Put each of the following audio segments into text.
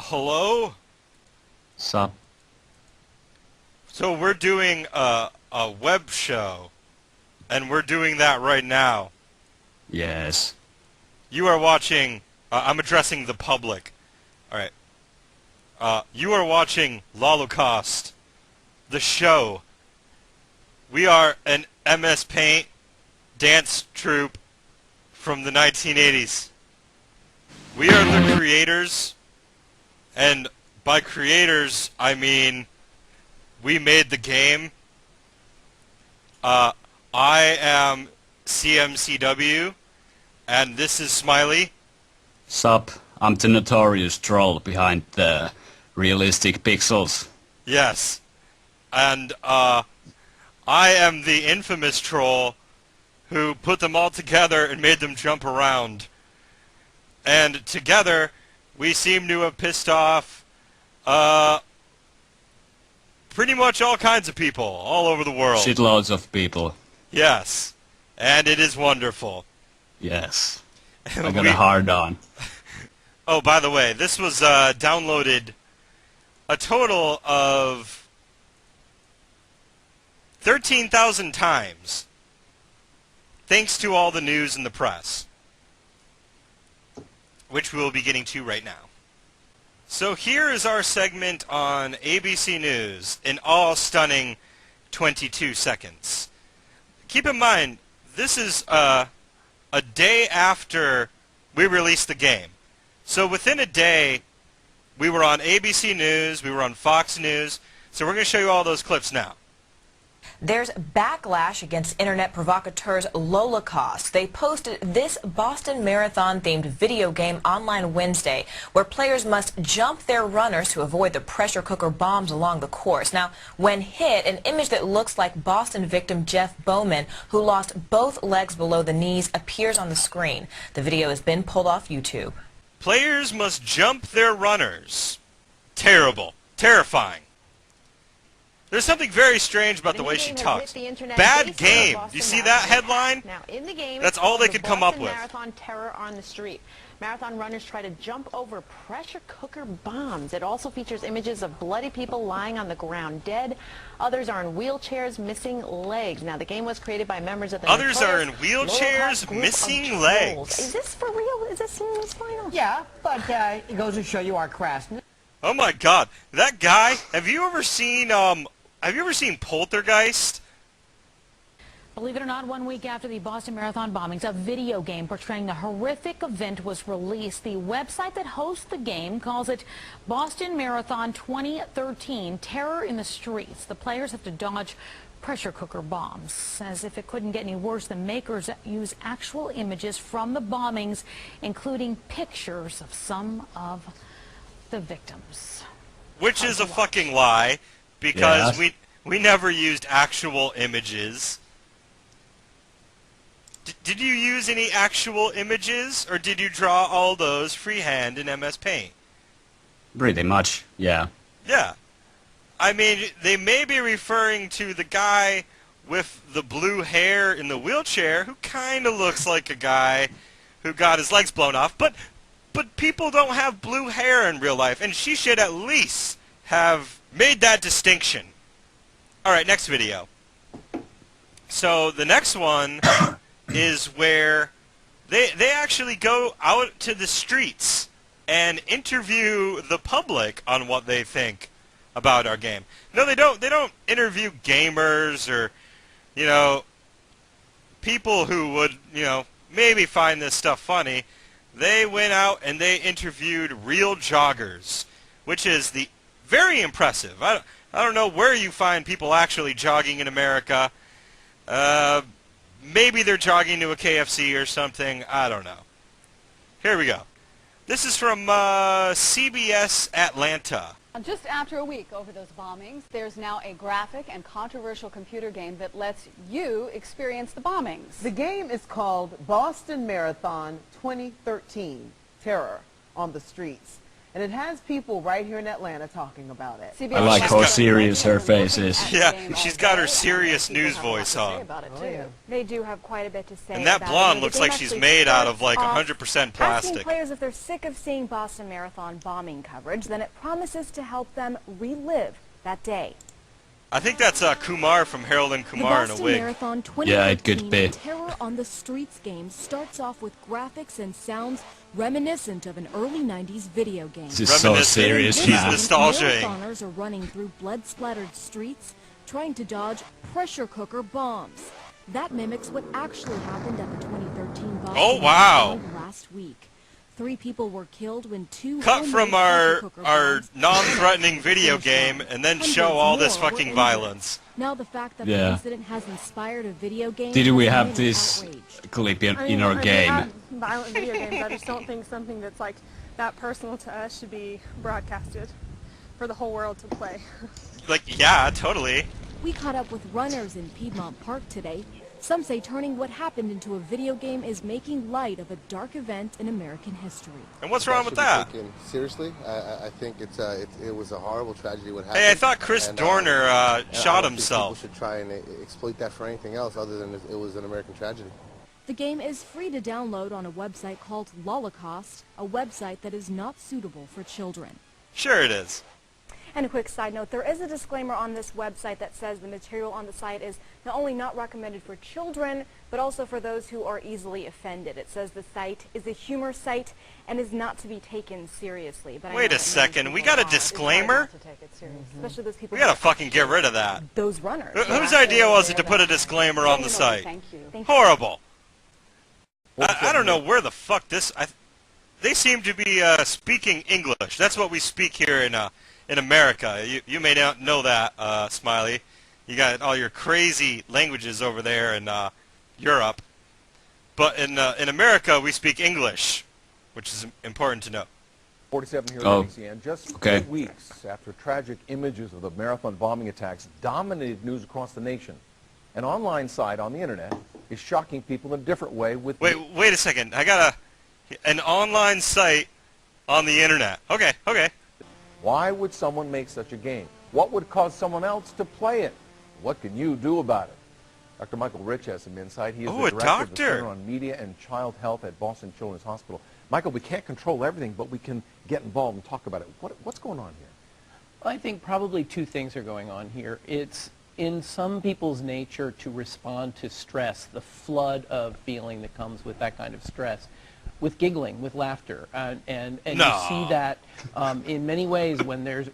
Hello? Sup? So we're doing a web show, and we're doing that right now. Yes. You are watching, I'm addressing the public. Alright. You are watching Lolokaust, the show. We are an MS Paint dance troupe from the 1980s. We are the creators, and by creators, I mean we made the game. I am CMCW, and this is Smiley. Sup? I'm the notorious troll behind the realistic pixels. Yes. And I am the infamous troll who put them all together and made them jump around. And together, we seem to have pissed off pretty much all kinds of people all over the world. Shitloads of people. Yes. And it is wonderful. Yes. I got a hard on. Oh, by the way, this was downloaded a total of 13,000 times. Thanks to all the news and the press, which we will be getting to right now. So here is our segment on ABC News in all stunning 22 seconds. Keep in mind, this is a day after we released the game. So within a day, we were on ABC News, we were on Fox News, so we're going to show you all those clips now. There's backlash against internet provocateurs Lolokaust. They posted this Boston Marathon-themed video game online Wednesday, where players must jump their runners to avoid the pressure cooker bombs along the course. Now, when hit, an image that looks like Boston victim Jeff Bowman, who lost both legs below the knees, appears on the screen. The video has been pulled off YouTube. Players must jump their runners. Terrible. Terrifying. There's something very strange about the way she talks. Bad game. Do you see that headline? Now, in the game, that's all they could come up with. Marathon terror on the street. Marathon runners try to jump over pressure cooker bombs. It also features images of bloody people lying on the ground dead. Others are in wheelchairs missing legs. Now, the game was created by members of the Others are in wheelchairs missing legs. Is this for real? Is this serious, Final? Yeah, but it goes to show you our craft. Oh my God, that guy! Have you ever seen Poltergeist? Believe it or not, 1 week after the Boston Marathon bombings, a video game portraying the horrific event was released. The website that hosts the game calls it Boston Marathon 2013 Terror in the Streets. The players have to dodge pressure cooker bombs. As if it couldn't get any worse, the makers use actual images from the bombings, including pictures of some of the victims. Which is a fucking lie, because we never used actual images. Did you use any actual images, or did you draw all those freehand in MS Paint? Pretty much, yeah. Yeah. I mean, they may be referring to the guy with the blue hair in the wheelchair, who kind of looks like a guy who got his legs blown off, but people don't have blue hair in real life, and she should at least have made that distinction. Alright, next video. So, the next one is where they actually go out to the streets and interview the public on what they think about our game. No, they don't. They don't interview gamers or, people who would, maybe find this stuff funny. They went out and they interviewed real joggers, which is very impressive. I don't know where you find people actually jogging in America. Maybe they're jogging to a KFC or something. I don't know. Here we go. This is from CBS Atlanta. Just after a week over those bombings, there's now a graphic and controversial computer game that lets you experience the bombings. The game is called Boston Marathon 2013 Terror on the Streets. And it has people right here in Atlanta talking about it. I like how serious her face is. Yeah, she's got her serious news voice on. They do have quite a bit to say. And that about blonde it. looks The like game she's actually made out of starts like off 100% asking plastic. players if they're sick of seeing Boston Marathon bombing coverage, then it promises to help them relive that day. I think that's Kumar from Harold and Kumar in a wig. Marathon Yeah, it could be. Terror on the Streets game starts off with graphics and sounds reminiscent of an early 90s video game. This is so serious. She's nostalgic. Marathoners are running through blood-splattered streets, trying to dodge pressure cooker bombs. That mimics what actually happened at the 2013 Boston Marathon last week. 3 people were killed when 2 cut from our non-threatening video game and then show all this fucking violence. Now the fact that the incident has inspired a video game. Did we have this clip in our game? Violent video games. I just don't think something that's like that personal to us should be broadcasted for the whole world to play. Like, yeah, totally. We caught up with runners in Piedmont Park today. Some say turning what happened into a video game is making light of a dark event in American history. And what's wrong with that? Seriously, I think it was a horrible tragedy what happened. Hey, I thought Chris Dorner shot himself. People should try and exploit that for anything else other than it was an American tragedy. The game is free to download on a website called Lolokaust, a website that is not suitable for children. Sure it is. And a quick side note, there is a disclaimer on this website that says the material on the site is not only not recommended for children, but also for those who are easily offended. It says the site is a humor site and is not to be taken seriously. But wait a second, we got a disclaimer? Especially those people. We gotta fucking get rid of that. Those runners. Whose idea was it to put a disclaimer on the site? Thank you. Horrible. I don't know where the fuck this... they seem to be speaking English. That's what we speak here in America. You may not know that, Smiley. You got all your crazy languages over there in Europe. But in America, we speak English, which is important to know. 47 here at ACN. Just 2 weeks after tragic images of the marathon bombing attacks dominated news across the nation, an online site on the internet is shocking people in a different way with... Wait a second. I got an online site on the internet. Okay. Why would someone make such a game? What would cause someone else to play it? What can you do about it? Dr. Michael Rich has some insight. He is the director of the Center on Media and Child Health at Boston Children's Hospital. Michael, we can't control everything, but we can get involved and talk about it. What's going on here? Well, I think probably 2 things are going on here. It's in some people's nature to respond to stress, the flood of feeling that comes with that kind of stress, with giggling, with laughter, and you see that in many ways when there's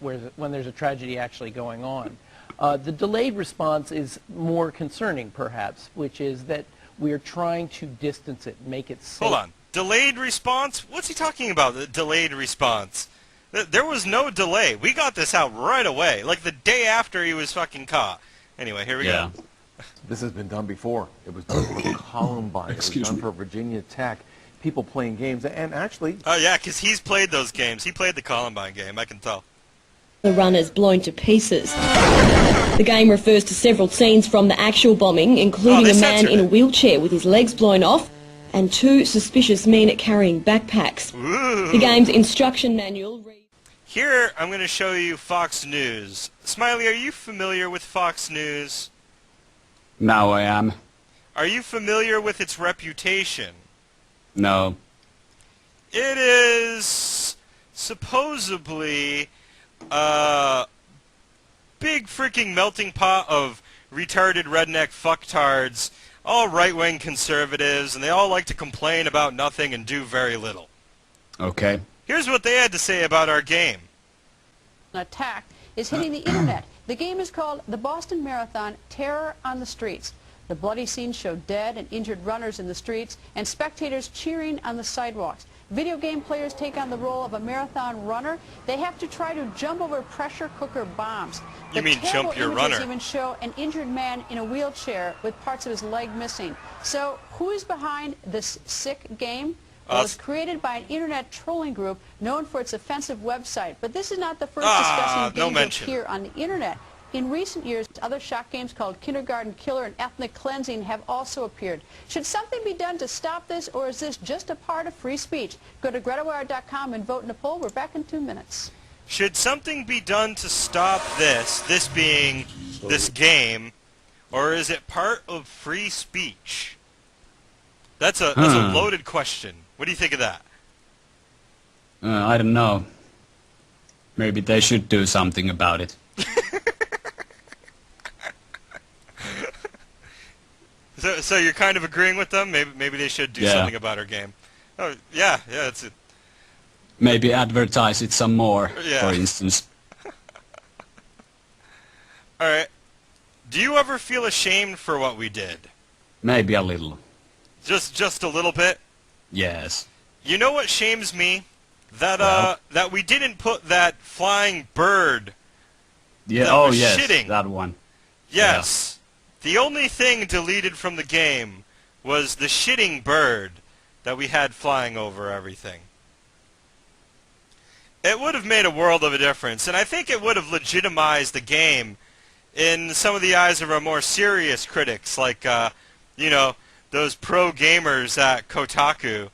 a tragedy actually going on. The delayed response is more concerning, perhaps, which is that we are trying to distance it, make it safe. Hold on. Delayed response? What's he talking about, the delayed response? There was no delay. We got this out right away, like the day after he was fucking caught. Anyway, here we go. This has been done before. It was done for Columbine. It was done for Virginia Tech. People playing games, and actually... Oh, yeah, because he's played those games. He played the Columbine game, I can tell. The runners blown to pieces. The game refers to several scenes from the actual bombing, including a man in a wheelchair with his legs blown off, and 2 suspicious men carrying backpacks. Ooh. The game's instruction manual reads... Here, I'm going to show you Fox News. Smiley, are you familiar with Fox News? Now I am. Are you familiar with its reputation? No. It is supposedly a big freaking melting pot of retarded redneck fucktards, all right-wing conservatives, and they all like to complain about nothing and do very little. Okay. Here's what they had to say about our game. An attack is hitting the internet. The game is called the Boston Marathon Terror on the Streets. The bloody scenes show dead and injured runners in the streets and spectators cheering on the sidewalks. Video game players take on the role of a marathon runner. They have to try to jump over pressure cooker bombs. You mean jump your runner? The even show an injured man in a wheelchair with parts of his leg missing. So who is behind this sick game? Well, it was created by an internet trolling group known for its offensive website. But this is not the first disgusting game to appear on the internet. In recent years, other shock games called Kindergarten Killer and Ethnic Cleansing have also appeared. Should something be done to stop this, or is this just a part of free speech? Go to GretaWire.com and vote in a poll. We're back in 2 minutes. Should something be done to stop this being this game, or is it part of free speech? That's a loaded question. What do you think of that? I don't know. Maybe they should do something about it. So you're kind of agreeing with them? Maybe they should do something about our game. Oh yeah, that's it. Maybe advertise it some more, for instance. All right. Do you ever feel ashamed for what we did? Maybe a little. Just a little bit? Yes. You know what shames me? That we didn't put that flying bird. Yeah. That was shitting. That one. Yes. Yeah. The only thing deleted from the game was the shitting bird that we had flying over everything. It would have made a world of a difference, and I think it would have legitimized the game in some of the eyes of our more serious critics, like, you know, those pro gamers at Kotaku